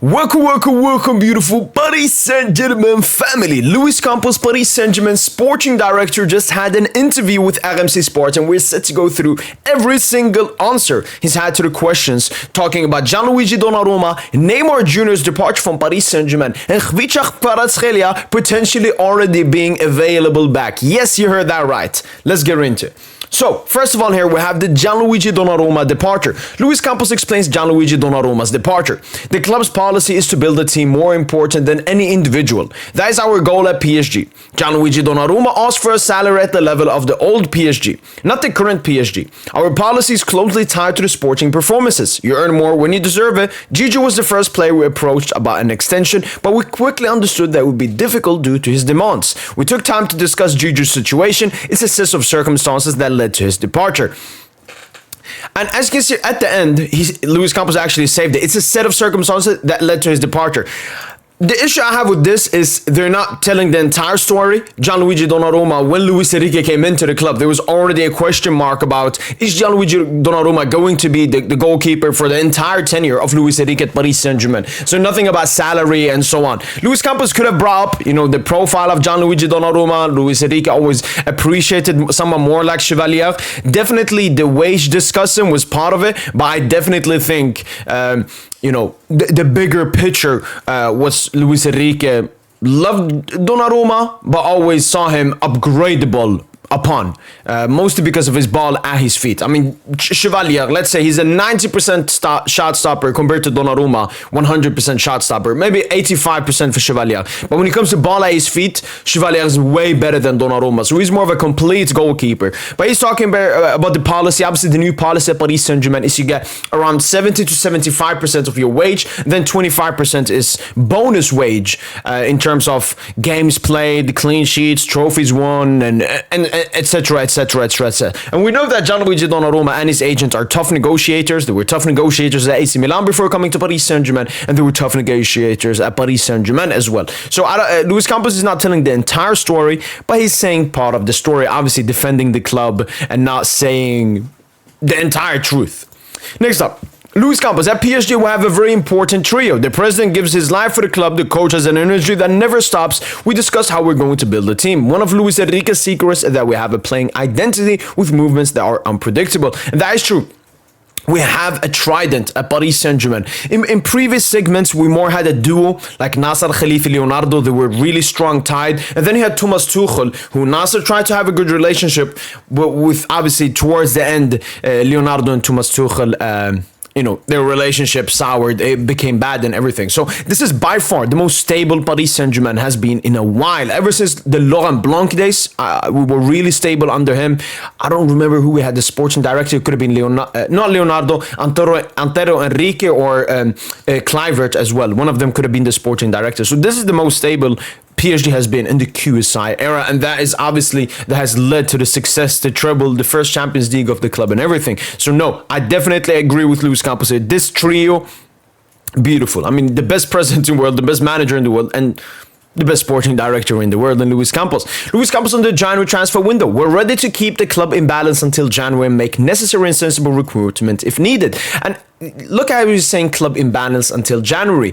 Welcome, beautiful Paris Saint-Germain family. Luis Campos, Paris Saint-Germain sporting director, just had an interview with RMC Sport, and we're set to go through every single answer he's had to the questions, talking about Gianluigi Donnarumma, Neymar Jr.'s departure from Paris Saint-Germain, and Kvaratskhelia potentially already being available back. Yes, you heard that right. Let's get into it. So, first of all, here we have the Gianluigi Donnarumma departure. Luis Campos explains Gianluigi Donnarumma's departure. The club's policy is to build a team more important than any individual. That is our goal at PSG. Gianluigi Donnarumma asked for a salary at the level of the old PSG, not the current PSG. Our policy is closely tied to the sporting performances. You earn more when you deserve it. Gigi was the first player we approached about an extension, but we quickly understood that it would be difficult due to his demands. We took time to discuss Gigi's situation. It's a set of circumstances that led to his departure. And as you can see at the end, Luis Campos actually saved it. It's a set of circumstances that led to his departure. The issue I have with this is they're not telling the entire story. Gianluigi Donnarumma, when Luis Enrique came into the club, there was already a question mark about, is Gianluigi Donnarumma going to be the goalkeeper for the entire tenure of Luis Enrique at Paris Saint-Germain? So nothing about salary and so on. Luis Campos could have brought up, the profile of Gianluigi Donnarumma. Luis Enrique always appreciated someone more like Chevalier. Definitely the wage discussion was part of it, but I definitely think the bigger picture was Luis Enrique loved Donnarumma, but always saw him upgradable upon, mostly because of his ball at his feet. I mean, Chevalier, let's say he's a 90% shot stopper compared to Donnarumma, 100% shot stopper, maybe 85% for Chevalier. But when it comes to ball at his feet, Chevalier is way better than Donnarumma, so he's more of a complete goalkeeper. But he's talking about the policy. Obviously, the new policy at Paris Saint-Germain is you get around 70 to 75% of your wage, then 25% is bonus wage in terms of games played, clean sheets, trophies won, and etc. And we know that Gianluigi Donnarumma and his agent are tough negotiators. They were tough negotiators at AC Milan before coming to Paris Saint-Germain, and they were tough negotiators at Paris Saint-Germain as well. So Luis Campos is not telling the entire story, but he's saying part of the story, obviously defending the club and not saying the entire truth. Next up, Luis Campos, at PSG will have a very important trio. The president gives his life for the club, the coach has an energy that never stops. We discuss how we're going to build a team. One of Luis Enrique's secrets is that we have a playing identity with movements that are unpredictable. And that is true. We have a trident at Paris Saint-Germain. In previous segments, we more had a duo like Nasser, Khalifa, Leonardo. They were really strong tied. And then you had Thomas Tuchel, who Nasser tried to have a good relationship with obviously towards the end, Leonardo and Thomas Tuchel, their relationship soured, it became bad and everything. So this is by far the most stable Paris Saint-Germain has been in a while. Ever since the Laurent Blanc days, we were really stable under him. I don't remember who we had the sporting director. It could have been not Leonardo, Antero Enrique or Kluivert as well. One of them could have been the sporting director. So this is the most stable PSG has been in the QSI era, and that has led to the success, the treble, the first Champions League of the club and everything. So no, I definitely agree with Luis Campos here. This trio, beautiful. I mean, the best president in the world, the best manager in the world, and the best sporting director in the world, and Luis Campos. Luis Campos on the January transfer window. We're ready to keep the club in balance until January and make necessary and sensible recruitment if needed. And look how he's saying club in balance until January.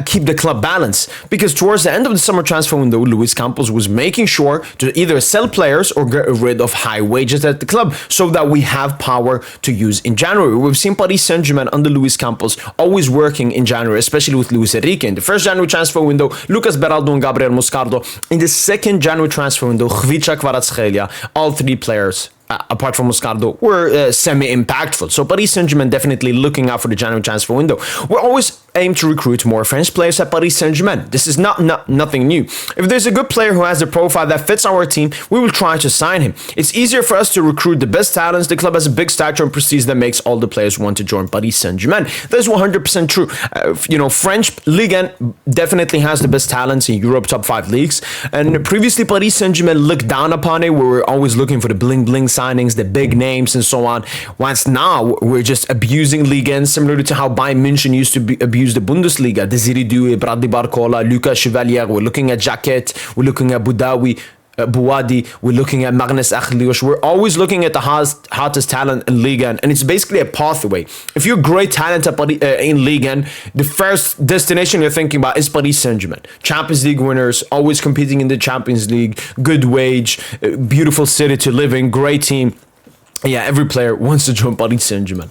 Keep the club balanced, because towards the end of the summer transfer window, Luis Campos was making sure to either sell players or get rid of high wages at the club so that we have power to use in January. We've seen Paris Saint-Germain under Luis Campos always working in January, especially with Luis Enrique. In the first January transfer window, Lucas Beraldo and Gabriel Moscardo. In the second January transfer window, Kvaratskhelia, all three players apart from Moscardo, were semi-impactful. So Paris Saint-Germain definitely looking out for the January transfer window. We're always aim to recruit more French players at Paris Saint-Germain. This is nothing new. If there's a good player who has the profile that fits our team, we will try to sign him. It's easier for us to recruit the best talents. The club has a big stature and prestige that makes all the players want to join Paris Saint-Germain. That's 100% true. French Ligue 1 definitely has the best talents in Europe, top 5 leagues. And previously, Paris Saint-Germain looked down upon it. We were always looking for the bling-bling signings, the big names and so on. Once now, we're just abusing Ligue 1, similarly to how Bayern München used to abuse the Bundesliga. Desiree Doué, Bradley Barcola, Lucas Chevalier. We're looking at Jacquet. We're looking at Boudaoui. Bouadi, we're looking at Magnus Achlios. We're always looking at the hottest talent in Liga, and it's basically a pathway. If you're great talent in Liga, the first destination you're thinking about is Paris Saint-Germain. Champions League winners, always competing in the Champions League, good wage, beautiful city to live in, great team. Yeah, every player wants to join Paris Saint-Germain.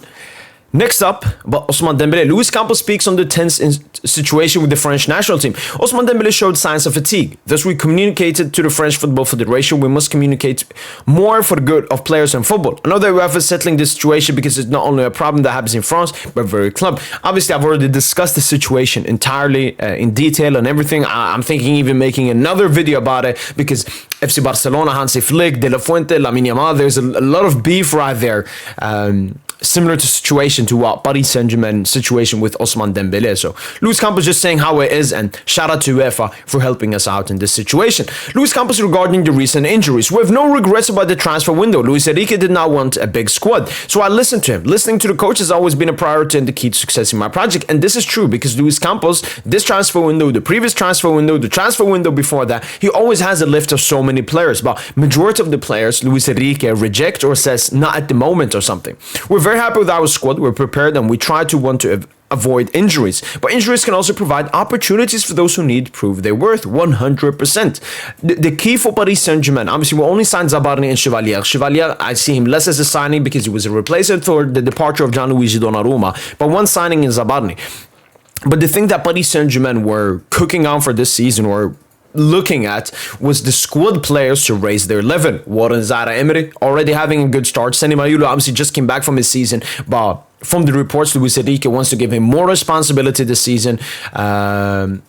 Next up, about Ousmane Dembele. Luis Campos speaks on the tense situation with the French national team. Ousmane Dembele showed signs of fatigue. Thus, we communicated to the French Football Federation we must communicate more for the good of players in football. Another UEFA settling this situation because it's not only a problem that happens in France, but very club. Obviously, I've already discussed the situation entirely in detail and everything. I'm thinking even making another video about it because FC Barcelona, Hansi Flick, De La Fuente, Lamine Yamal, there's a lot of beef right there. Similar to situation to what Paris Saint-Germain situation with Ousmane Dembele. So Luis Campos just saying how it is, and shout out to UEFA for helping us out in this situation. Luis Campos regarding the recent injuries. We have no regrets about the transfer window. Luis Enrique did not want a big squad. So I listened to him. Listening to the coach has always been a priority and the key to success in my project. And this is true because Luis Campos, this transfer window, the previous transfer window, the transfer window before that, he always has a list of so many players. But majority of the players, Luis Enrique reject or says not at the moment or something. We're very happy with our squad. We're prepared and we try to want to avoid injuries. But injuries can also provide opportunities for those who need to prove their worth 100%. The key for Paris Saint-Germain, obviously we only signed Zabarni and Chevalier. Chevalier, I see him less as a signing because he was a replacement for the departure of Gianluigi Donnarumma. But one signing is Zabarni. But the thing that Paris Saint-Germain were cooking on for this season or looking at was the squad players to raise their level. Warren Zaïre-Emery already having a good start. Seny Mayulu obviously just came back from his season, but from the reports, Luis Enrique wants to give him more responsibility this season. And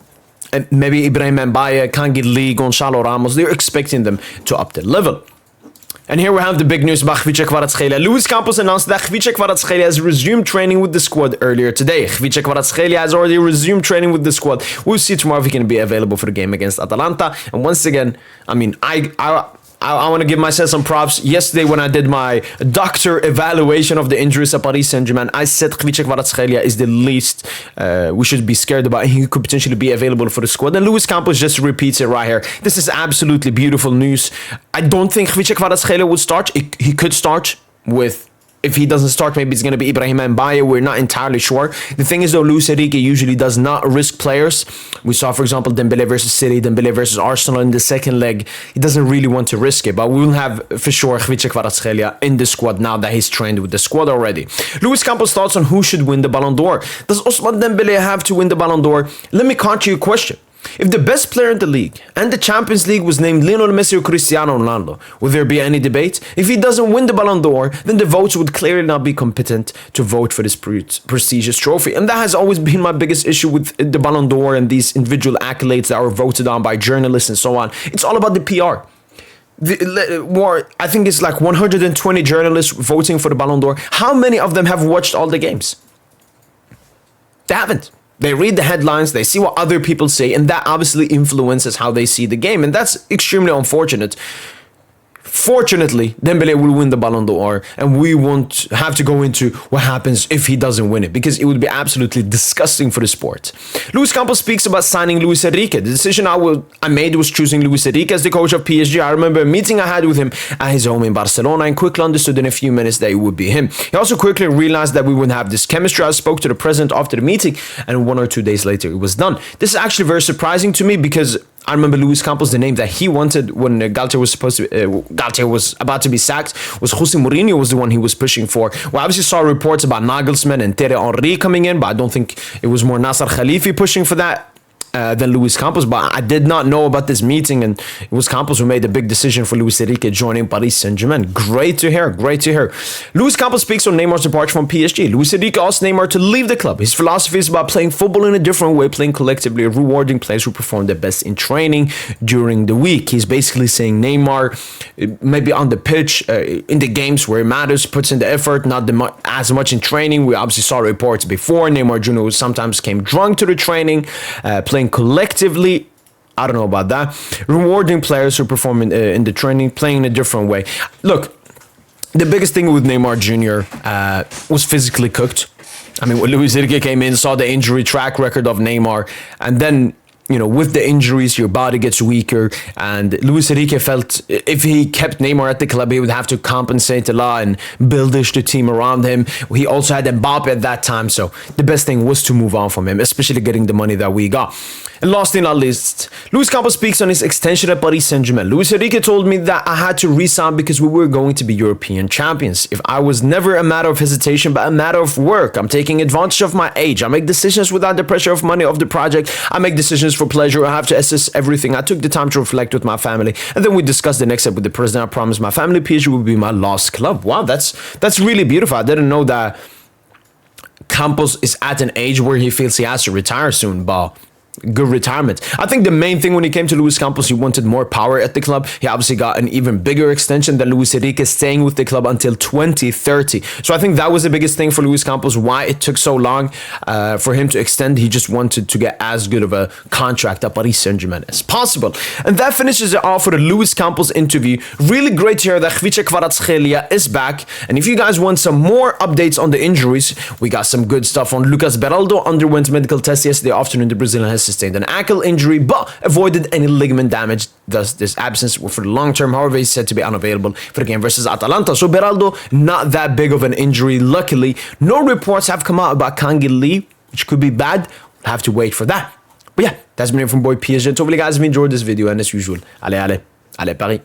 maybe Ibrahim Mbaye, Kangili, Gonçalo Ramos, they're expecting them to up the level. And here we have the big news about Kvaratskhelia. Luis Campos announced that Kvaratskhelia has resumed training with the squad earlier today. Kvaratskhelia has already resumed training with the squad. We'll see tomorrow if he can be available for the game against Atalanta. And once again, I mean, I want to give myself some props. Yesterday, when I did my doctor evaluation of the injuries at Paris Saint-Germain, I said Kvaratskhelia is the least we should be scared about. He could potentially be available for the squad. And Luis Campos just repeats it right here. This is absolutely beautiful news. I don't think Kvaratskhelia would start. He could start with... If he doesn't start, maybe it's going to be Ibrahim Mbaye. We're not entirely sure. The thing is, though, Luis Enrique usually does not risk players. We saw, for example, Dembele versus City, Dembele versus Arsenal in the second leg. He doesn't really want to risk it, but we will have, for sure, Kvaratskhelia in the squad now that he's trained with the squad already. Luis Campos' thoughts on who should win the Ballon d'Or. Does Ousmane Dembele have to win the Ballon d'Or? Let me counter your question. If the best player in the league and the Champions League was named Lionel Messi or Cristiano Ronaldo, would there be any debate? If he doesn't win the Ballon d'Or, then the votes would clearly not be competent to vote for this prestigious trophy. And that has always been my biggest issue with the Ballon d'Or and these individual accolades that are voted on by journalists and so on. It's all about the PR. I think it's like 120 journalists voting for the Ballon d'Or. How many of them have watched all the games? They haven't. They read the headlines, they see what other people say, and that obviously influences how they see the game, and that's extremely unfortunate. Fortunately, Dembele will win the Ballon d'Or, and we won't have to go into what happens if he doesn't win it, because it would be absolutely disgusting for the sport. Luis Campos speaks about signing Luis Enrique. The decision I made was choosing Luis Enrique as the coach of PSG. I remember a meeting I had with him at his home in Barcelona and quickly understood in a few minutes that it would be him. He also quickly realized that we wouldn't have this chemistry. I spoke to the president after the meeting, and 1 or 2 days later, it was done. This is actually very surprising to me because I remember Luis Campos, the name that he wanted when Galtier was about to be sacked, was Jose Mourinho was the one he was pushing for. We obviously saw reports about Nagelsmann and Thierry Henry coming in, but I don't think it was more Nasser Khalifi pushing for that than Luis Campos. But I did not know about this meeting, and it was Campos who made the big decision for Luis Enrique joining Paris Saint-Germain. Great to hear, great to hear. Luis Campos speaks on Neymar's departure from PSG. Luis Enrique asked Neymar to leave the club. His philosophy is about playing football in a different way, playing collectively, rewarding players who perform their best in training during the week. He's basically saying Neymar, maybe on the pitch, in the games where it matters, puts in the effort, not as much in training. We obviously saw reports before. Neymar Jr. sometimes came drunk to the training, playing collectively. I don't know about that. Rewarding players who perform in the training, playing in a different way. Look, the biggest thing with Neymar Jr. Was physically cooked. I mean, when Luis Enrique came in, saw the injury track record of Neymar, and then with the injuries, your body gets weaker. And Luis Enrique felt if he kept Neymar at the club, he would have to compensate a lot and buildish the team around him. He also had Mbappe at that time. So the best thing was to move on from him, especially getting the money that we got. And last in our list, Luis Campos speaks on his extension at Paris Saint-Germain. Luis Enrique told me that I had to resign because we were going to be European champions. If I was never a matter of hesitation, but a matter of work. I'm taking advantage of my age. I make decisions without the pressure of money of the project. I make decisions for pleasure. I have to assess everything. I took the time to reflect with my family. And then we discussed the next step with the president. I promised my family PSG would be my last club. Wow, that's really beautiful. I didn't know that Campos is at an age where he feels he has to retire soon, but good retirement. I think the main thing when he came to Luis Campos, he wanted more power at the club. He obviously got an even bigger extension than Luis Enrique, staying with the club until 2030. So I think that was the biggest thing for Luis Campos, why it took so long for him to extend. He just wanted to get as good of a contract at Paris Saint-Germain as possible. And that finishes it off for the Luis Campos interview. Really great to hear that Kvaratskhelia is back. And if you guys want some more updates on the injuries, we got some good stuff on Lucas Beraldo. Underwent medical tests yesterday afternoon. The Brazilian has sustained an ankle injury but avoided any ligament damage. Thus, this absence for the long term. However, he's said to be unavailable for the game versus Atalanta. So Beraldo, not that big of an injury. Luckily, no reports have come out about Kvaratskhelia, which could be bad. We'll have to wait for that. But yeah, that's been it from Boy PSG. Hopefully, guys have enjoyed this video. And as usual, allez, Paris.